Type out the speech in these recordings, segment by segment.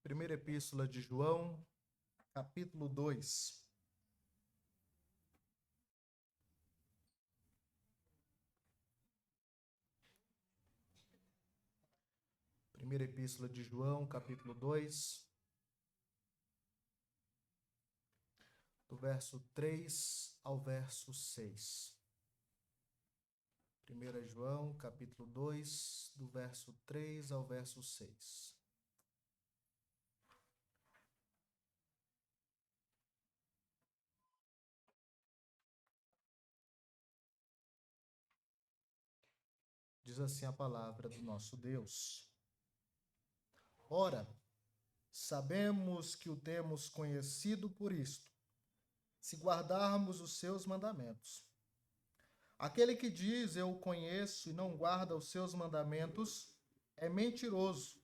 Primeira Epístola de João, capítulo 2. Primeira Epístola de João, capítulo 2, do verso 3 ao verso 6. 1 João, capítulo 2, do verso 3 ao verso 6. Diz assim a palavra do nosso Deus. Ora, sabemos que o temos conhecido por isto, se guardarmos os seus mandamentos. Aquele que diz eu o conheço e não guarda os seus mandamentos é mentiroso,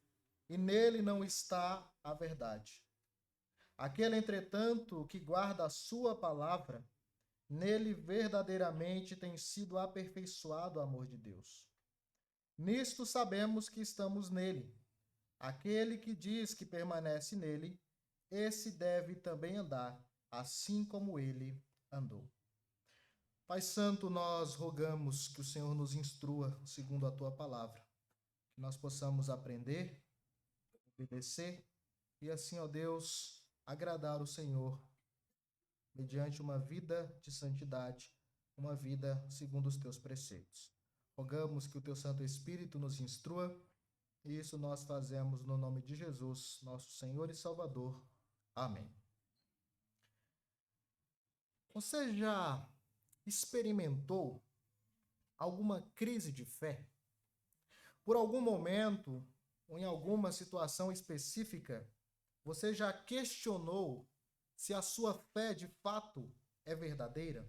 e nele não está a verdade. Aquele, entretanto, que guarda a sua palavra, nele verdadeiramente tem sido aperfeiçoado o amor de Deus. Nisto sabemos que estamos nele. Aquele que diz que permanece nele, esse deve também andar, assim como ele andou. Pai Santo, nós rogamos que o Senhor nos instrua segundo a tua palavra, que nós possamos aprender, obedecer e assim, ó Deus, agradar o Senhor mediante uma vida de santidade, uma vida segundo os teus preceitos. Rogamos que o teu Santo Espírito nos instrua e isso nós fazemos no nome de Jesus, nosso Senhor e Salvador. Amém. Você já experimentou alguma crise de fé? Por algum momento, ou em alguma situação específica, você já questionou se a sua fé de fato é verdadeira?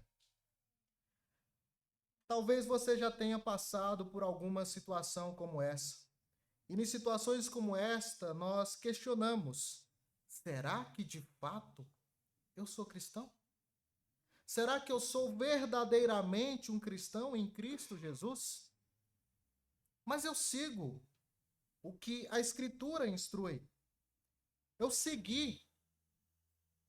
Talvez você já tenha passado por alguma situação como essa. E em situações como esta, nós questionamos: será que de fato eu sou cristão? Será que eu sou verdadeiramente um cristão em Cristo Jesus? Mas eu sigo o que a Escritura instrui. Eu segui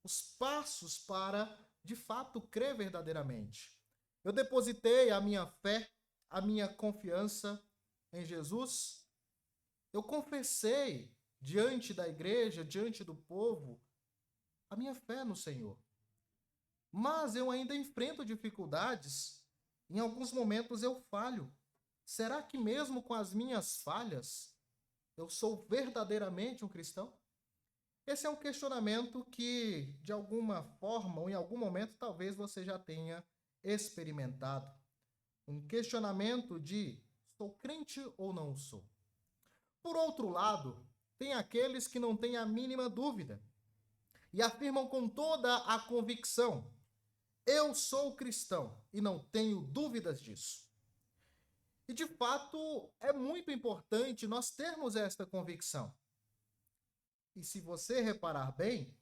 os passos para, de fato, crer verdadeiramente. Eu depositei a minha fé, a minha confiança em Jesus. Eu confessei diante da igreja, diante do povo, a minha fé no Senhor. Mas eu ainda enfrento dificuldades. Em alguns momentos eu falho. Será que mesmo com as minhas falhas, eu sou verdadeiramente um cristão? Esse é um questionamento que, de alguma forma ou em algum momento, talvez você já tenha experimentado. Um questionamento de sou crente ou não sou? Por outro lado, tem aqueles que não têm a mínima dúvida e afirmam com toda a convicção: eu sou cristão e não tenho dúvidas disso. E de fato, é muito importante nós termos esta convicção. E se você reparar bem,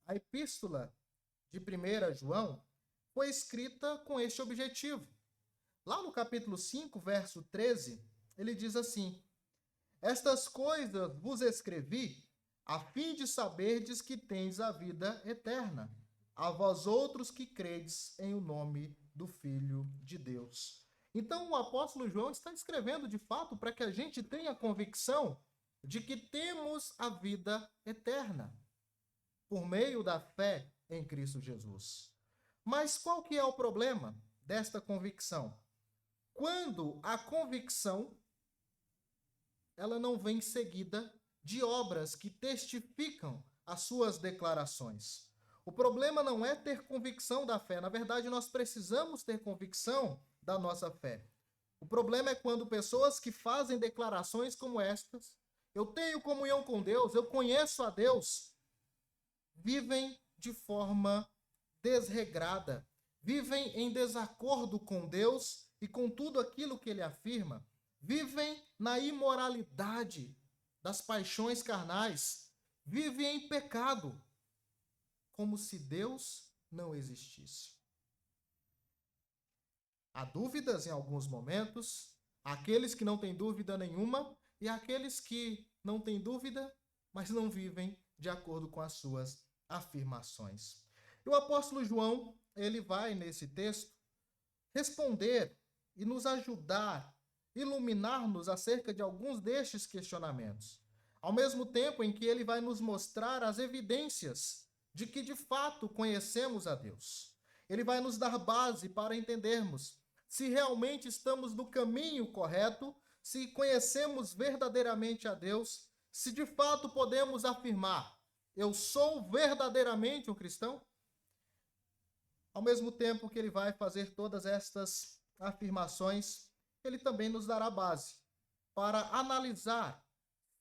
a epístola de 1 João foi escrita com este objetivo. Lá no capítulo 5, verso 13, ele diz assim: estas coisas vos escrevi, a fim de saberdes que tendes a vida eterna, a vós outros que credes em o nome do Filho de Deus. Então o apóstolo João está escrevendo de fato para que a gente tenha convicção de que temos a vida eterna por meio da fé em Cristo Jesus. Mas qual que é o problema desta convicção? Quando a convicção ela não vem seguida de obras que testificam as suas declarações. O problema não é ter convicção da fé. Na verdade, nós precisamos ter convicção da nossa fé. O problema é quando pessoas que fazem declarações como estas, eu tenho comunhão com Deus, eu conheço a Deus, vivem de forma desregrada, vivem em desacordo com Deus e com tudo aquilo que ele afirma, vivem na imoralidade das paixões carnais, vivem em pecado, como se Deus não existisse. Há dúvidas em alguns momentos, há aqueles que não têm dúvida nenhuma e há aqueles que não têm dúvida, mas não vivem de acordo com as suas afirmações. E o apóstolo João, ele vai nesse texto responder e nos ajudar, iluminar-nos acerca de alguns destes questionamentos. Ao mesmo tempo em que ele vai nos mostrar as evidências de que de fato conhecemos a Deus. Ele vai nos dar base para entendermos se realmente estamos no caminho correto, se conhecemos verdadeiramente a Deus, se de fato podemos afirmar: eu sou verdadeiramente um cristão? Ao mesmo tempo que ele vai fazer todas estas afirmações, ele também nos dará base para analisar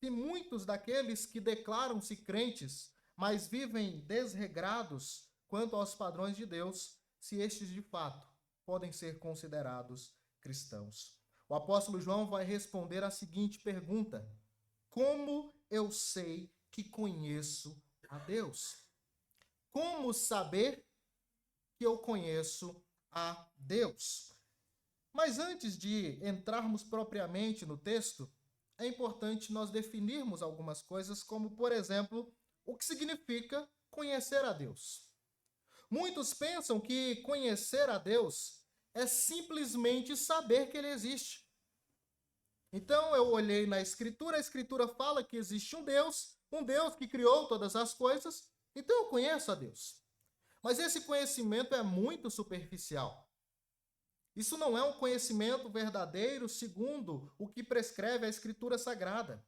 se muitos daqueles que declaram-se crentes, mas vivem desregrados quanto aos padrões de Deus, se estes de fato podem ser considerados cristãos. O apóstolo João vai responder a seguinte pergunta: como eu sei que conheço a Deus? Como saber que eu conheço a Deus? Mas antes de entrarmos propriamente no texto, é importante nós definirmos algumas coisas, como, por exemplo, o que significa conhecer a Deus. Muitos pensam que conhecer a Deus é simplesmente saber que Ele existe. Então eu olhei na Escritura, a Escritura fala que existe um Deus que criou todas as coisas, então eu conheço a Deus. Mas esse conhecimento é muito superficial. Isso não é um conhecimento verdadeiro segundo o que prescreve a Escritura Sagrada.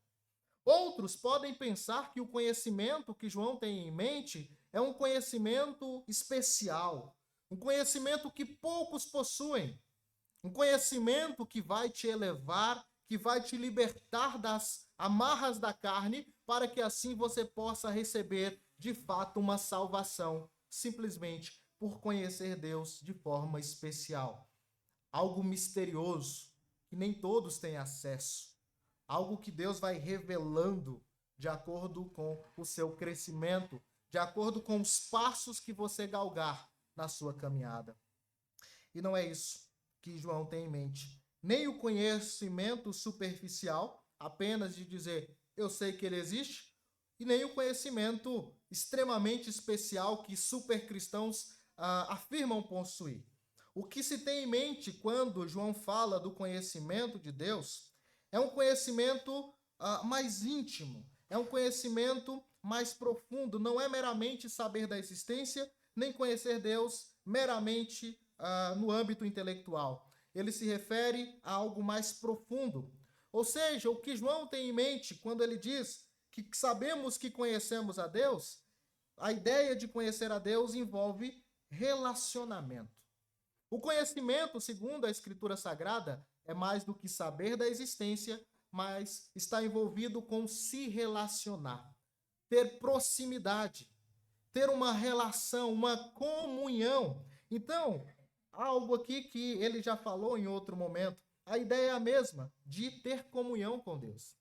Outros podem pensar que o conhecimento que João tem em mente é um conhecimento especial, um conhecimento que poucos possuem, um conhecimento que vai te elevar, que vai te libertar das amarras da carne, para que assim você possa receber de fato uma salvação, simplesmente por conhecer Deus de forma especial. Algo misterioso, que nem todos têm acesso. Algo que Deus vai revelando de acordo com o seu crescimento, de acordo com os passos que você galgar na sua caminhada. E não é isso que João tem em mente. Nem o conhecimento superficial, apenas de dizer, eu sei que ele existe, e nem o conhecimento extremamente especial que supercristãos afirmam possuir. O que se tem em mente quando João fala do conhecimento de Deus é um conhecimento mais íntimo, é um conhecimento mais profundo, não é meramente saber da existência, nem conhecer Deus meramente no âmbito intelectual. Ele se refere a algo mais profundo. Ou seja, o que João tem em mente quando ele diz que sabemos que conhecemos a Deus, a ideia de conhecer a Deus envolve relacionamento. O conhecimento, segundo a Escritura Sagrada, é mais do que saber da existência, mas está envolvido com se relacionar, ter proximidade, ter uma relação, uma comunhão. Então, algo aqui que ele já falou em outro momento, a ideia é a mesma, de ter comunhão com Deus.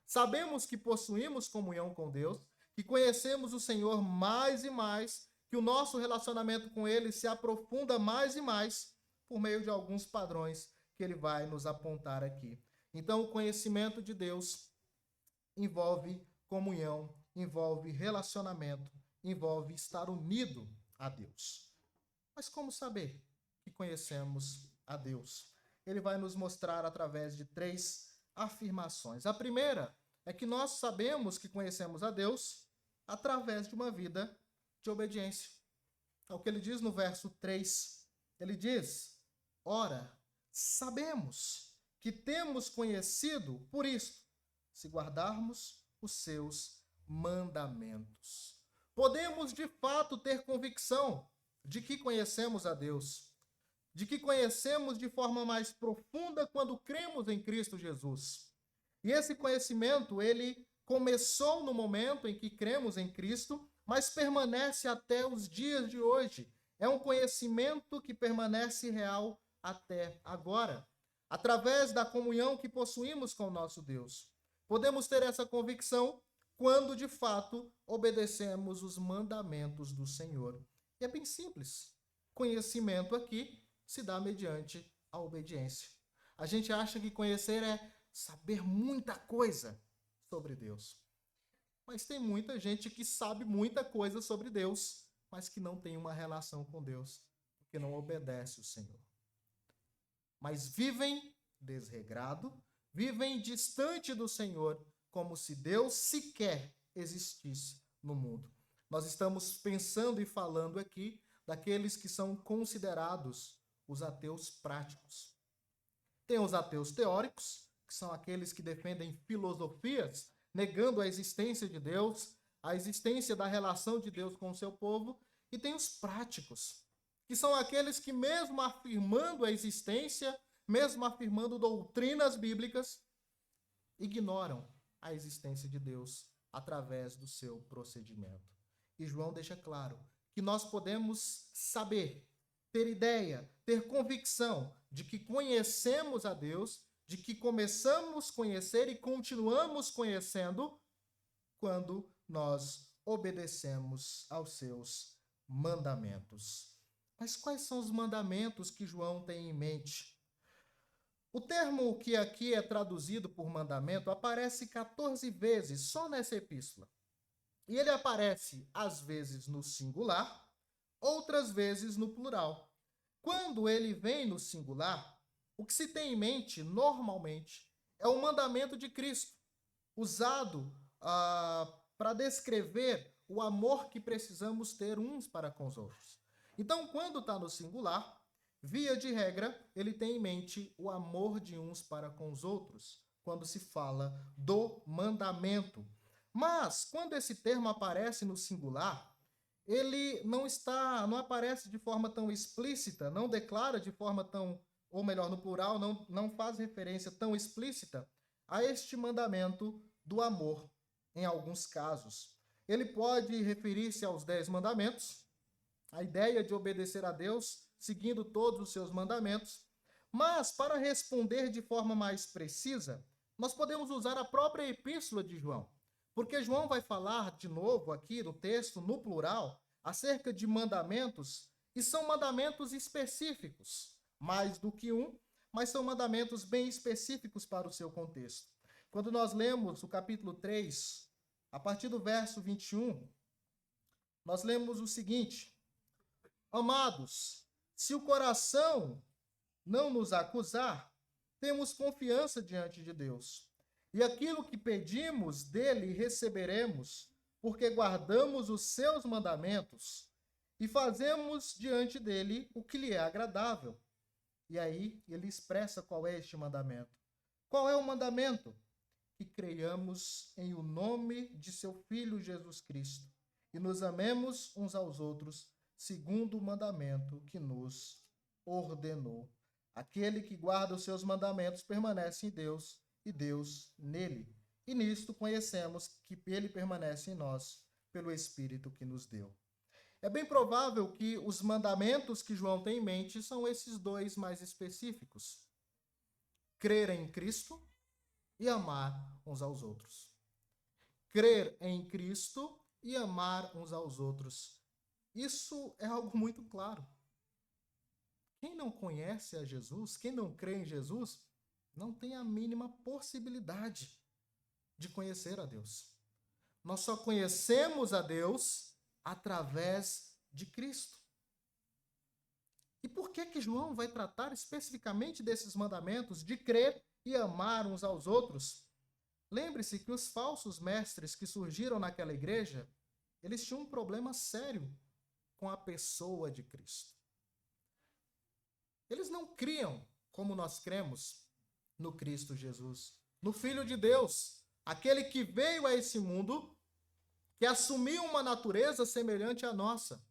Sabemos que possuímos comunhão com Deus, que conhecemos o Senhor mais e mais, que o nosso relacionamento com Ele se aprofunda mais e mais por meio de alguns padrões que Ele vai nos apontar aqui. Então, o conhecimento de Deus envolve comunhão, envolve relacionamento, envolve estar unido a Deus. Mas como saber que conhecemos a Deus? Ele vai nos mostrar através de 3 afirmações. A primeira é que nós sabemos que conhecemos a Deus através de uma vida de obediência. É o que ele diz no verso 3. Ele diz, ora, sabemos que temos conhecido por isto, se guardarmos os seus mandamentos. Podemos, de fato, ter convicção de que conhecemos a Deus, de que conhecemos de forma mais profunda quando cremos em Cristo Jesus. E esse conhecimento, ele começou no momento em que cremos em Cristo, mas permanece até os dias de hoje. É um conhecimento que permanece real até agora, através da comunhão que possuímos com o nosso Deus. Podemos ter essa convicção quando, de fato, obedecemos os mandamentos do Senhor. E é bem simples. Conhecimento aqui se dá mediante a obediência. A gente acha que conhecer é saber muita coisa sobre Deus. Mas tem muita gente que sabe muita coisa sobre Deus, mas que não tem uma relação com Deus, porque não obedece o Senhor. Mas vivem desregrado, vivem distante do Senhor, como se Deus sequer existisse no mundo. Nós estamos pensando e falando aqui daqueles que são considerados os ateus práticos. Tem os ateus teóricos, que são aqueles que defendem filosofias, negando a existência de Deus, a existência da relação de Deus com o seu povo, e tem os práticos, que são aqueles que, mesmo afirmando a existência, mesmo afirmando doutrinas bíblicas, ignoram a existência de Deus através do seu procedimento. E João deixa claro que nós podemos saber, ter ideia, ter convicção de que conhecemos a Deus, de que começamos a conhecer e continuamos conhecendo quando nós obedecemos aos seus mandamentos. Mas quais são os mandamentos que João tem em mente? O termo que aqui é traduzido por mandamento aparece 14 vezes só nessa epístola. E ele aparece, às vezes, no singular, outras vezes no plural. Quando ele vem no singular, o que se tem em mente, normalmente, é o mandamento de Cristo, usado para descrever o amor que precisamos ter uns para com os outros. Então, quando está no singular, via de regra, ele tem em mente o amor de uns para com os outros, quando se fala do mandamento. Mas, quando esse termo aparece no singular, ele não aparece de forma tão explícita, não declara de forma tão, ou melhor, no plural, não faz referência tão explícita a este mandamento do amor, em alguns casos. Ele pode referir-se aos 10 mandamentos, a ideia de obedecer a Deus, seguindo todos os seus mandamentos, mas para responder de forma mais precisa, nós podemos usar a própria epístola de João, porque João vai falar de novo aqui no texto, no plural, acerca de mandamentos, e são mandamentos específicos, mais do que um, mas são mandamentos bem específicos para o seu contexto. Quando nós lemos o capítulo 3, a partir do verso 21, nós lemos o seguinte: Amados, se o coração não nos acusar, temos confiança diante de Deus. E aquilo que pedimos dele receberemos, porque guardamos os seus mandamentos e fazemos diante dele o que lhe é agradável. E aí ele expressa qual é este mandamento. Qual é o mandamento? Que creiamos em o nome de seu Filho Jesus Cristo e nos amemos uns aos outros, segundo o mandamento que nos ordenou. Aquele que guarda os seus mandamentos permanece em Deus e Deus nele. E nisto conhecemos que ele permanece em nós pelo Espírito que nos deu. É bem provável que os mandamentos que João tem em mente são esses dois mais específicos: crer em Cristo e amar uns aos outros. Crer em Cristo e amar uns aos outros. Isso é algo muito claro. Quem não conhece a Jesus, quem não crê em Jesus, não tem a mínima possibilidade de conhecer a Deus. Nós só conhecemos a Deus através de Cristo. E por que João vai tratar especificamente desses mandamentos de crer e amar uns aos outros? Lembre-se que os falsos mestres que surgiram naquela igreja, eles tinham um problema sério com a pessoa de Cristo. Eles não criam, como nós cremos, no Cristo Jesus, no Filho de Deus, aquele que veio a esse mundo, que assumiu uma natureza semelhante à nossa.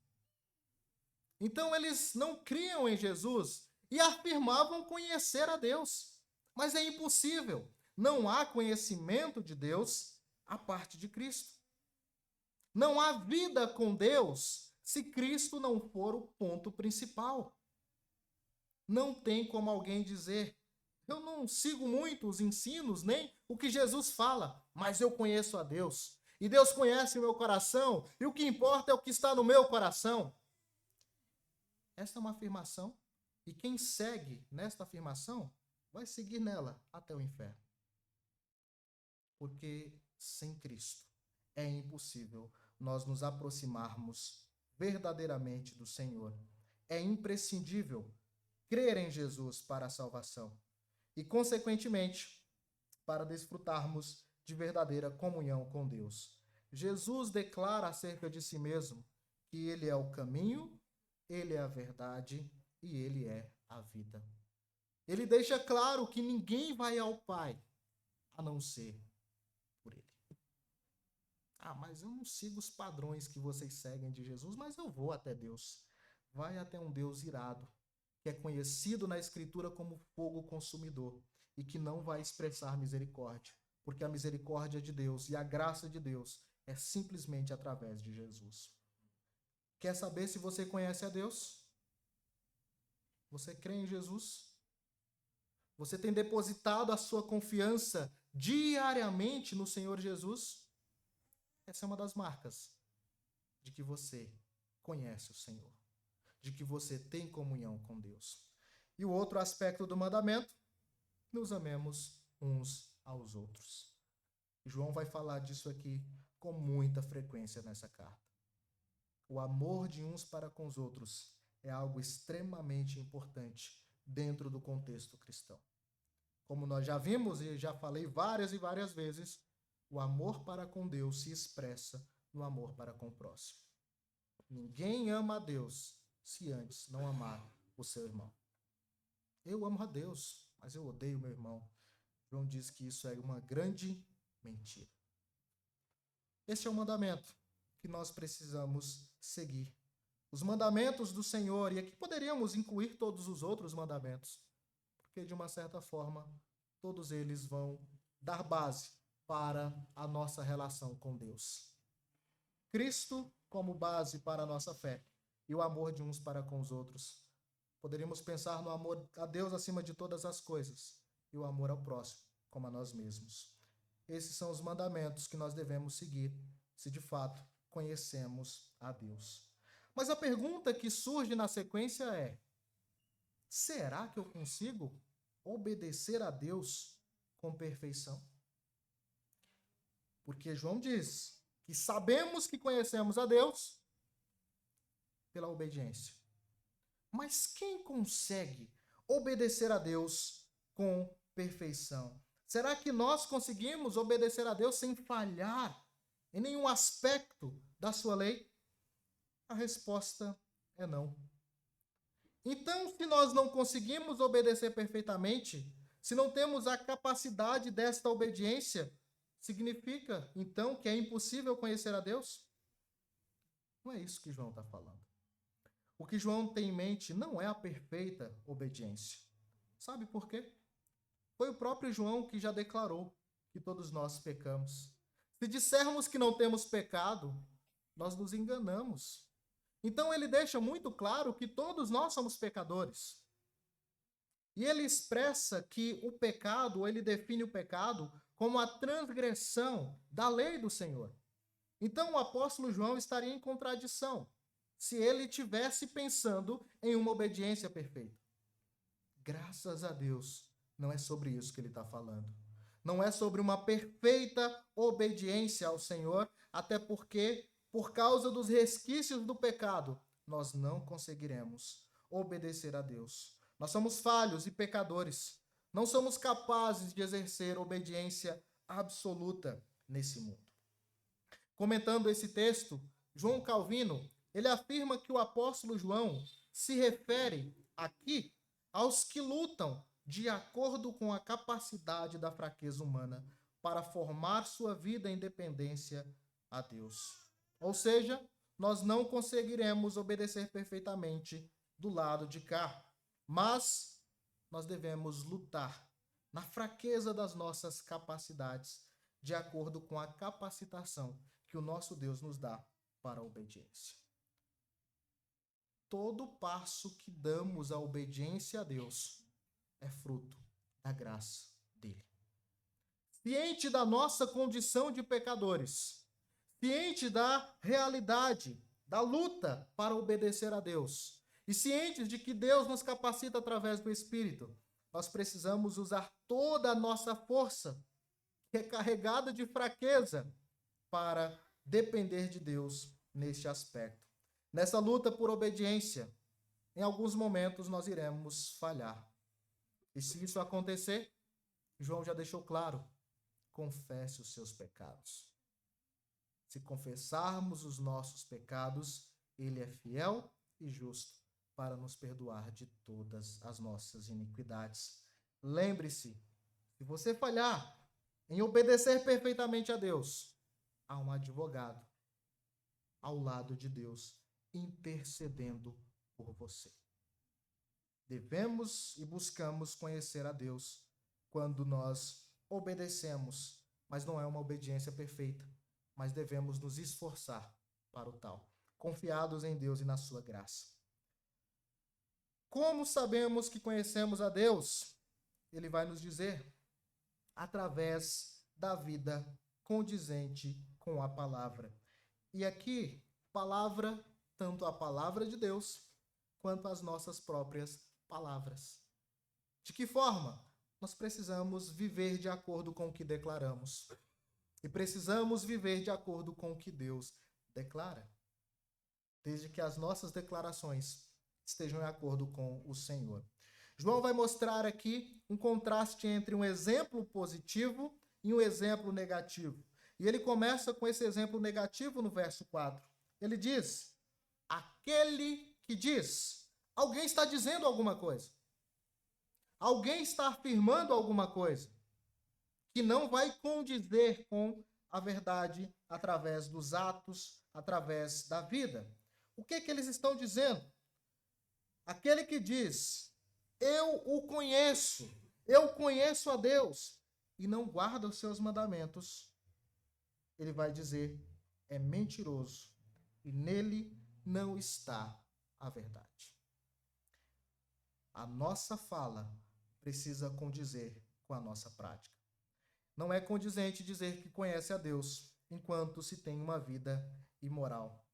Então eles não criam em Jesus e afirmavam conhecer a Deus. Mas é impossível. Não há conhecimento de Deus à parte de Cristo. Não há vida com Deus se Cristo não for o ponto principal. Não tem como alguém dizer: eu não sigo muito os ensinos, nem o que Jesus fala, mas eu conheço a Deus. E Deus conhece o meu coração, e o que importa é o que está no meu coração. Esta é uma afirmação, e quem segue nesta afirmação vai seguir nela até o inferno. Porque sem Cristo é impossível nós nos aproximarmos verdadeiramente do Senhor. É imprescindível crer em Jesus para a salvação e, consequentemente, para desfrutarmos de verdadeira comunhão com Deus. Jesus declara acerca de si mesmo que ele é o caminho, ele é a verdade e ele é a vida. Ele deixa claro que ninguém vai ao Pai a não ser por ele. Ah, mas eu não sigo os padrões que vocês seguem de Jesus, mas eu vou até Deus. Vai até um Deus irado, que é conhecido na Escritura como fogo consumidor e que não vai expressar misericórdia, porque a misericórdia de Deus e a graça de Deus é simplesmente através de Jesus. Quer saber se você conhece a Deus? Você crê em Jesus? Você tem depositado a sua confiança diariamente no Senhor Jesus? Essa é uma das marcas de que você conhece o Senhor, de que você tem comunhão com Deus. E o outro aspecto do mandamento, nos amemos uns aos outros. João vai falar disso aqui com muita frequência nessa carta. O amor de uns para com os outros é algo extremamente importante dentro do contexto cristão. Como nós já vimos e já falei várias e várias vezes, o amor para com Deus se expressa no amor para com o próximo. Ninguém ama a Deus se antes não amar o seu irmão. Eu amo a Deus, mas eu odeio meu irmão. João diz que isso é uma grande mentira. Este é o mandamento que nós precisamos seguir. Os mandamentos do Senhor, e aqui poderíamos incluir todos os outros mandamentos, porque de uma certa forma todos eles vão dar base para a nossa relação com Deus. Cristo como base para a nossa fé e o amor de uns para com os outros. Poderíamos pensar no amor a Deus acima de todas as coisas e o amor ao próximo como a nós mesmos. Esses são os mandamentos que nós devemos seguir se de fato conhecemos a Deus. Mas a pergunta que surge na sequência é: será que eu consigo obedecer a Deus com perfeição? Porque João diz que sabemos que conhecemos a Deus pela obediência. Mas quem consegue obedecer a Deus com perfeição? Será que nós conseguimos obedecer a Deus sem falhar em nenhum aspecto da sua lei? A resposta é não. Então, se nós não conseguimos obedecer perfeitamente, se não temos a capacidade desta obediência, significa, então, que é impossível conhecer a Deus? Não é isso que João está falando. O que João tem em mente não é a perfeita obediência. Sabe por quê? Foi o próprio João que já declarou que todos nós pecamos. Se dissermos que não temos pecado, nós nos enganamos. Então ele deixa muito claro que todos nós somos pecadores. E ele expressa que o pecado, ele define o pecado como a transgressão da lei do Senhor. Então o apóstolo João estaria em contradição se ele estivesse pensando em uma obediência perfeita. Graças a Deus, não é sobre isso que ele está falando. Não é sobre uma perfeita obediência ao Senhor, até porque, por causa dos resquícios do pecado, nós não conseguiremos obedecer a Deus. Nós somos falhos e pecadores. Não somos capazes de exercer obediência absoluta nesse mundo. Comentando esse texto, João Calvino, ele afirma que o apóstolo João se refere aqui aos que lutam de acordo com a capacidade da fraqueza humana para formar sua vida em dependência a Deus. Ou seja, nós não conseguiremos obedecer perfeitamente do lado de cá, mas nós devemos lutar na fraqueza das nossas capacidades, de acordo com a capacitação que o nosso Deus nos dá para a obediência. Todo passo que damos à obediência a Deus é fruto da graça dele. Ciente da nossa condição de pecadores, ciente da realidade, da luta para obedecer a Deus, e cientes de que Deus nos capacita através do Espírito, nós precisamos usar toda a nossa força, que é carregada de fraqueza, para depender de Deus neste aspecto. Nessa luta por obediência, em alguns momentos nós iremos falhar. E se isso acontecer, João já deixou claro, confesse os seus pecados. Se confessarmos os nossos pecados, ele é fiel e justo para nos perdoar de todas as nossas iniquidades. Lembre-se, se você falhar em obedecer perfeitamente a Deus, há um advogado ao lado de Deus intercedendo por você. Devemos e buscamos conhecer a Deus quando nós obedecemos, mas não é uma obediência perfeita, mas devemos nos esforçar para o tal, confiados em Deus e na sua graça. Como sabemos que conhecemos a Deus? Ele vai nos dizer através da vida condizente com a palavra. E aqui, palavra, tanto a palavra de Deus, quanto as nossas próprias palavras. De que forma? Nós precisamos viver de acordo com o que declaramos. E precisamos viver de acordo com o que Deus declara. Desde que as nossas declarações estejam em acordo com o Senhor. João vai mostrar aqui um contraste entre um exemplo positivo e um exemplo negativo. E ele começa com esse exemplo negativo no verso 4. Ele diz, aquele que diz, alguém está dizendo alguma coisa. Alguém está afirmando alguma coisa que não vai condizer com a verdade através dos atos, através da vida. O que eles estão dizendo? Aquele que diz, eu o conheço, eu conheço a Deus, e não guarda os seus mandamentos, ele vai dizer, é mentiroso, e nele não está a verdade. A nossa fala precisa condizer com a nossa prática. Não é condizente dizer que conhece a Deus, enquanto se tem uma vida imoral.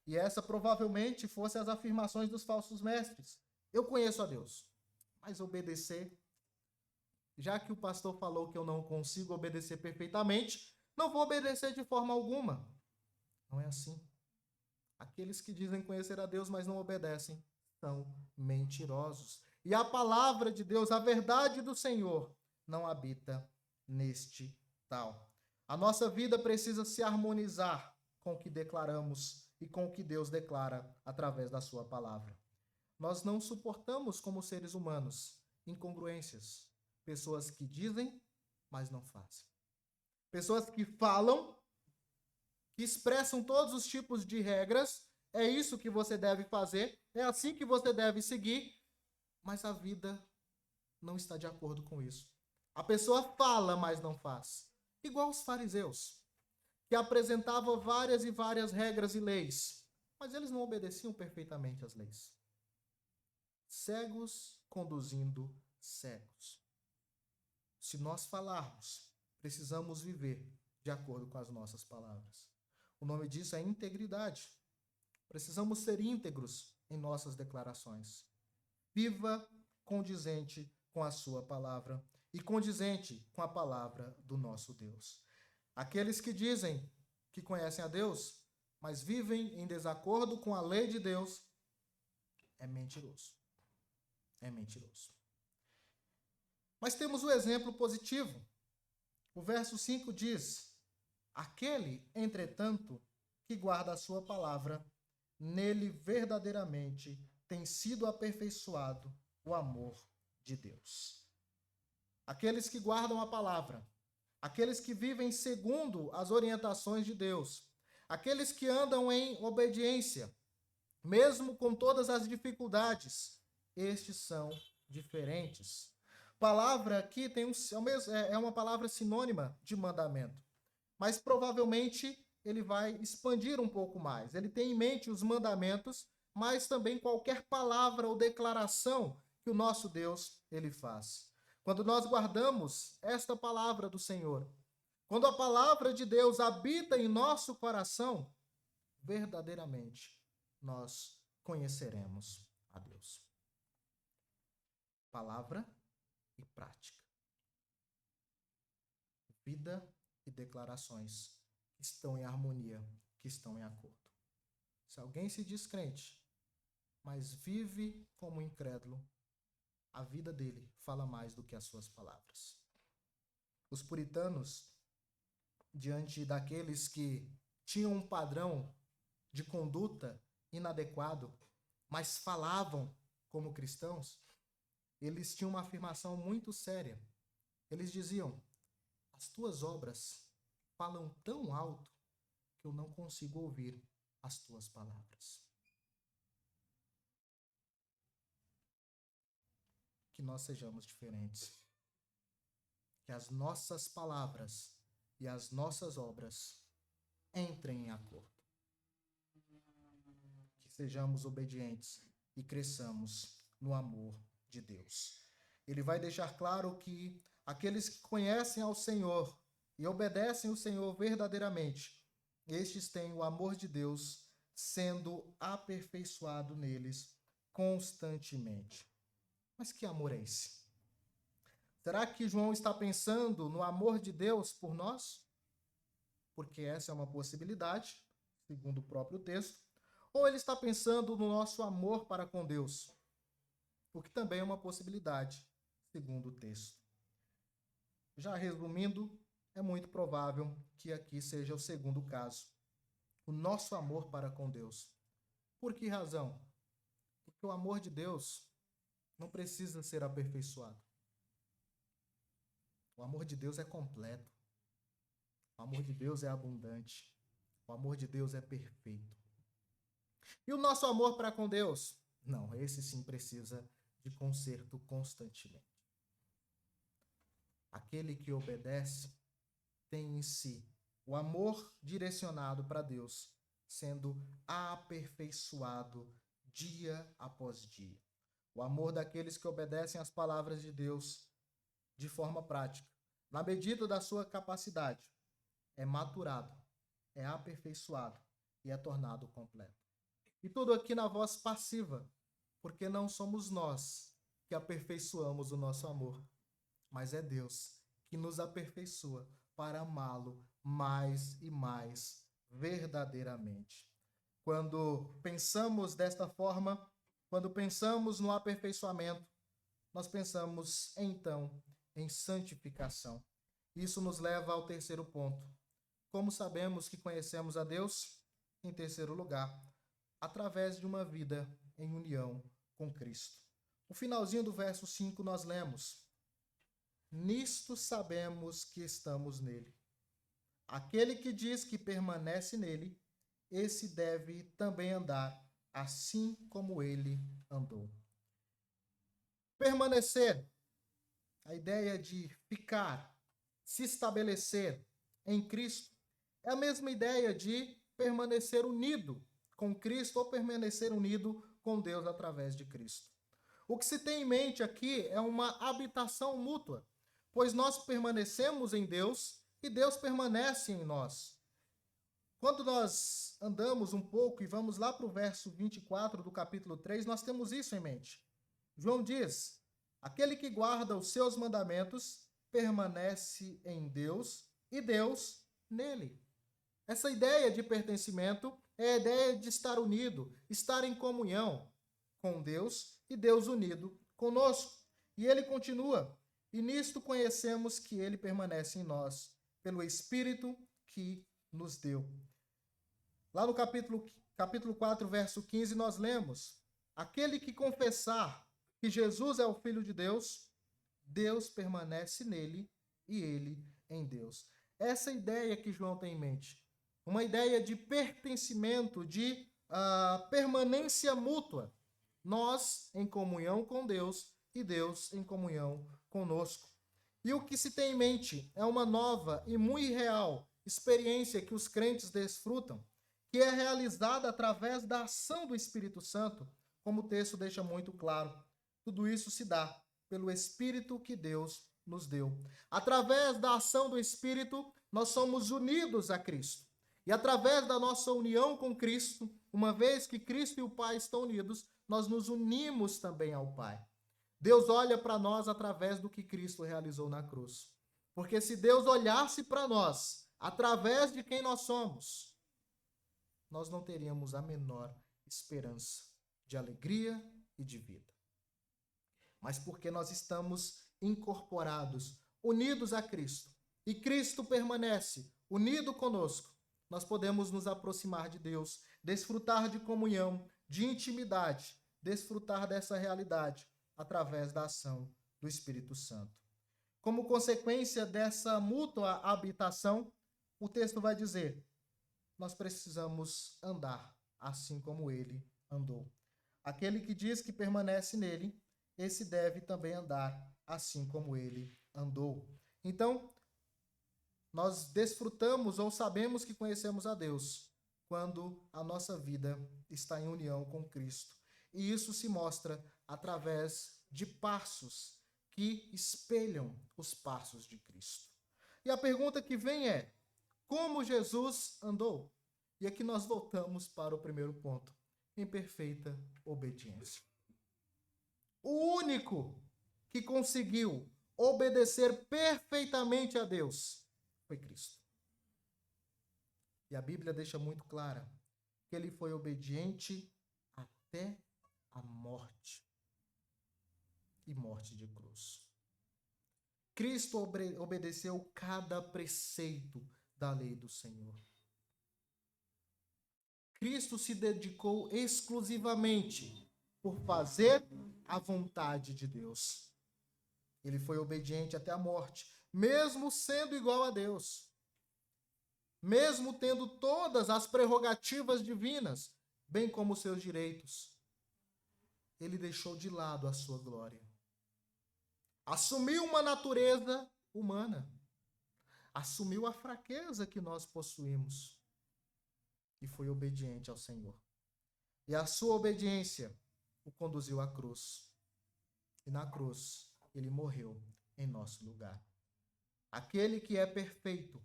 E essa provavelmente fosse as afirmações dos falsos mestres. Eu conheço a Deus, mas obedecer, já que o pastor falou que eu não consigo obedecer perfeitamente, não vou obedecer de forma alguma. Não é assim. Aqueles que dizem conhecer a Deus, mas não obedecem, são mentirosos. E a palavra de Deus, a verdade do Senhor, não habita neste tal. A nossa vida precisa se harmonizar com o que declaramos e com o que Deus declara através da sua palavra. Nós não suportamos, como seres humanos, incongruências. Pessoas que dizem, mas não fazem. Pessoas que falam, que expressam todos os tipos de regras, é isso que você deve fazer, é assim que você deve seguir, mas a vida não está de acordo com isso. A pessoa fala, mas não faz. Igual os fariseus, que apresentavam várias e várias regras e leis, mas eles não obedeciam perfeitamente às leis. Cegos conduzindo cegos. Se nós falarmos, precisamos viver de acordo com as nossas palavras. O nome disso é integridade. Precisamos ser íntegros em nossas declarações. Viva condizente com a sua palavra e condizente com a palavra do nosso Deus. Aqueles que dizem que conhecem a Deus, mas vivem em desacordo com a lei de Deus, é mentiroso. É mentiroso. Mas temos o exemplo positivo. O verso 5 diz, aquele, entretanto, que guarda a sua palavra, nele verdadeiramente tem sido aperfeiçoado o amor de Deus. Aqueles que guardam a palavra, aqueles que vivem segundo as orientações de Deus, aqueles que andam em obediência, mesmo com todas as dificuldades, estes são diferentes. Palavra aqui é uma palavra sinônima de mandamento, mas provavelmente ele vai expandir um pouco mais. Ele tem em mente os mandamentos, mas também qualquer palavra ou declaração que o nosso Deus ele faz. Quando nós guardamos esta palavra do Senhor, quando a palavra de Deus habita em nosso coração, verdadeiramente nós conheceremos a Deus. Palavra e prática. Vida e declarações estão em harmonia, que estão em acordo. Se alguém se diz crente, mas vive como incrédulo, a vida dele fala mais do que as suas palavras. Os puritanos, diante daqueles que tinham um padrão de conduta inadequado, mas falavam como cristãos, eles tinham uma afirmação muito séria. Eles diziam: as tuas obras falam tão alto que eu não consigo ouvir as tuas palavras. Que nós sejamos diferentes. Que as nossas palavras e as nossas obras entrem em acordo. Que sejamos obedientes e cresçamos no amor de Deus. Ele vai deixar claro que aqueles que conhecem ao Senhor e obedecem o Senhor verdadeiramente, estes têm o amor de Deus sendo aperfeiçoado neles constantemente. Mas que amor é esse? Será que João está pensando no amor de Deus por nós? Porque essa é uma possibilidade, segundo o próprio texto. Ou ele está pensando no nosso amor para com Deus? O que também é uma possibilidade, segundo o texto. Já resumindo, é muito provável que aqui seja o segundo caso. O nosso amor para com Deus. Por que razão? Porque o amor de Deus não precisa ser aperfeiçoado. O amor de Deus é completo. O amor de Deus é abundante. O amor de Deus é perfeito. E o nosso amor para com Deus? Não, esse sim precisa de conserto constantemente. Aquele que obedece tem em si o amor direcionado para Deus, sendo aperfeiçoado dia após dia. O amor daqueles que obedecem às palavras de Deus de forma prática, na medida da sua capacidade, é maturado, é aperfeiçoado e é tornado completo. E tudo aqui na voz passiva, porque não somos nós que aperfeiçoamos o nosso amor, mas é Deus que nos aperfeiçoa para amá-lo mais e mais verdadeiramente. Quando pensamos desta forma, quando pensamos no aperfeiçoamento, nós pensamos então em santificação. Isso nos leva ao terceiro ponto. Como sabemos que conhecemos a Deus? Em terceiro lugar, através de uma vida em união com Cristo. No finalzinho do verso 5 nós lemos: nisto sabemos que estamos nele. Aquele que diz que permanece nele, esse deve também andar assim como ele andou. Permanecer, a ideia de ficar, se estabelecer em Cristo, é a mesma ideia de permanecer unido com Cristo ou permanecer unido com Deus através de Cristo. O que se tem em mente aqui é uma habitação mútua, pois nós permanecemos em Deus e Deus permanece em nós. Quando nós andamos um pouco e vamos lá para o verso 24 do capítulo 3, nós temos isso em mente. João diz: aquele que guarda os seus mandamentos permanece em Deus e Deus nele. Essa ideia de pertencimento é a ideia de estar unido, estar em comunhão com Deus e Deus unido conosco. E ele continua: e nisto conhecemos que ele permanece em nós, pelo Espírito que nos deu. Lá no capítulo 4, verso 15, nós lemos: aquele que confessar que Jesus é o Filho de Deus, Deus permanece nele e ele em Deus. Essa ideia que João tem em mente. Uma ideia de pertencimento, de permanência mútua. Nós em comunhão com Deus e Deus em comunhão conosco. E o que se tem em mente é uma nova e muito real experiência que os crentes desfrutam, que é realizada através da ação do Espírito Santo, como o texto deixa muito claro. Tudo isso se dá pelo Espírito que Deus nos deu. Através da ação do Espírito, nós somos unidos a Cristo. E através da nossa união com Cristo, uma vez que Cristo e o Pai estão unidos, nós nos unimos também ao Pai. Deus olha para nós através do que Cristo realizou na cruz. Porque se Deus olhasse para nós através de quem nós somos, nós não teríamos a menor esperança de alegria e de vida. Mas porque nós estamos incorporados, unidos a Cristo, e Cristo permanece unido conosco, nós podemos nos aproximar de Deus, desfrutar de comunhão, de intimidade, desfrutar dessa realidade através da ação do Espírito Santo. Como consequência dessa mútua habitação, o texto vai dizer: nós precisamos andar assim como ele andou. Aquele que diz que permanece nele, esse deve também andar assim como ele andou. Então, nós desfrutamos ou sabemos que conhecemos a Deus quando a nossa vida está em união com Cristo. E isso se mostra através de passos que espelham os passos de Cristo. E a pergunta que vem é: como Jesus andou? E aqui nós voltamos para o primeiro ponto: em perfeita obediência. O único que conseguiu obedecer perfeitamente a Deus foi Cristo. E a Bíblia deixa muito clara que ele foi obediente até a morte, e morte de cruz. Cristo obedeceu cada preceito da lei do Senhor. Cristo se dedicou exclusivamente por fazer a vontade de Deus. Ele foi obediente até a morte, mesmo sendo igual a Deus. Mesmo tendo todas as prerrogativas divinas, bem como seus direitos, ele deixou de lado a sua glória. Assumiu uma natureza humana. Assumiu a fraqueza que nós possuímos. E foi obediente ao Senhor. E a sua obediência o conduziu à cruz. E na cruz, ele morreu em nosso lugar. Aquele que é perfeito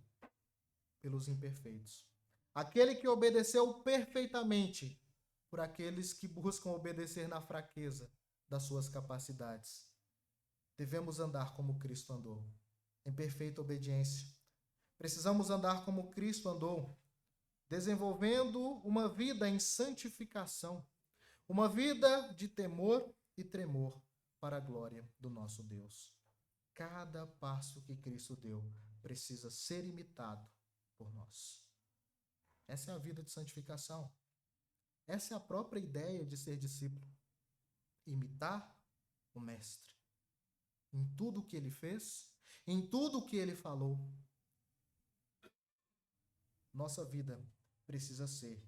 pelos imperfeitos. Aquele que obedeceu perfeitamente por aqueles que buscam obedecer na fraqueza das suas capacidades. Devemos andar como Cristo andou, em perfeita obediência. Precisamos andar como Cristo andou, desenvolvendo uma vida em santificação, uma vida de temor e tremor para a glória do nosso Deus. Cada passo que Cristo deu precisa ser imitado por nós. Essa é a vida de santificação. Essa é a própria ideia de ser discípulo. Imitar o Mestre. Em tudo o que ele fez, em tudo o que ele falou. Nossa vida precisa ser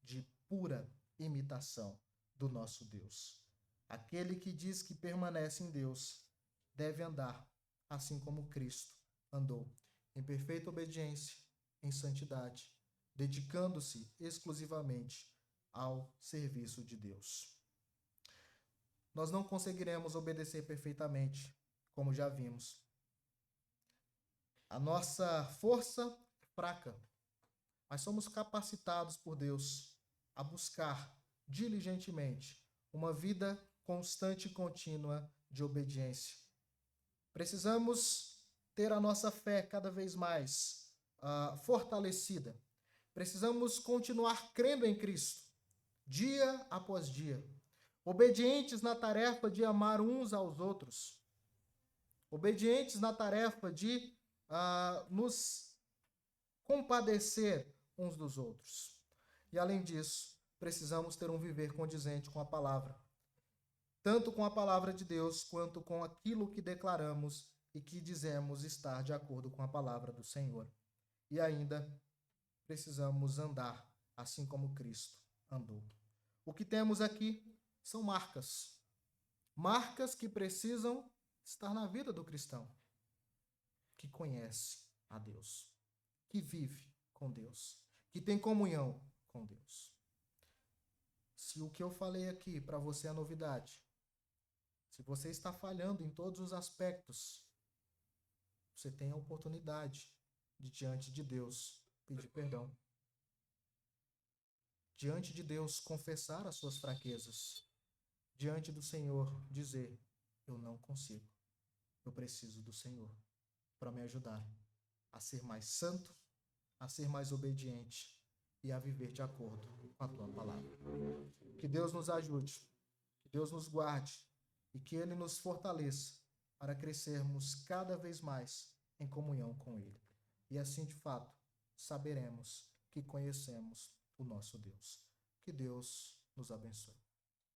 de pura imitação do nosso Deus. Aquele que diz que permanece em Deus deve andar assim como Cristo andou, em perfeita obediência, em santidade, dedicando-se exclusivamente ao serviço de Deus. Nós não conseguiremos obedecer perfeitamente, como já vimos. A nossa força é fraca, mas somos capacitados por Deus a buscar diligentemente uma vida constante e contínua de obediência. Precisamos ter a nossa fé cada vez mais fortalecida. Precisamos continuar crendo em Cristo, dia após dia, obedientes na tarefa de amar uns aos outros, obedientes na tarefa de nos compadecer uns dos outros. E além disso, precisamos ter um viver condizente com a palavra, tanto com a palavra de Deus, quanto com aquilo que declaramos e que dizemos estar de acordo com a palavra do Senhor. E ainda precisamos andar assim como Cristo andou. O que temos aqui são marcas. Marcas que precisam estar na vida do cristão, que conhece a Deus, que vive com Deus, que tem comunhão com Deus. Se o que eu falei aqui para você é novidade, se você está falhando em todos os aspectos, você tem a oportunidade de, diante de Deus, pedir perdão. Diante de Deus, confessar as suas fraquezas. Diante do Senhor, dizer: eu não consigo. Eu preciso do Senhor para me ajudar a ser mais santo a ser mais obediente e a viver de acordo com a tua palavra. Que Deus nos ajude, que Deus nos guarde e que Ele nos fortaleça para crescermos cada vez mais em comunhão com Ele. E assim, de fato, saberemos que conhecemos o nosso Deus. Que Deus nos abençoe.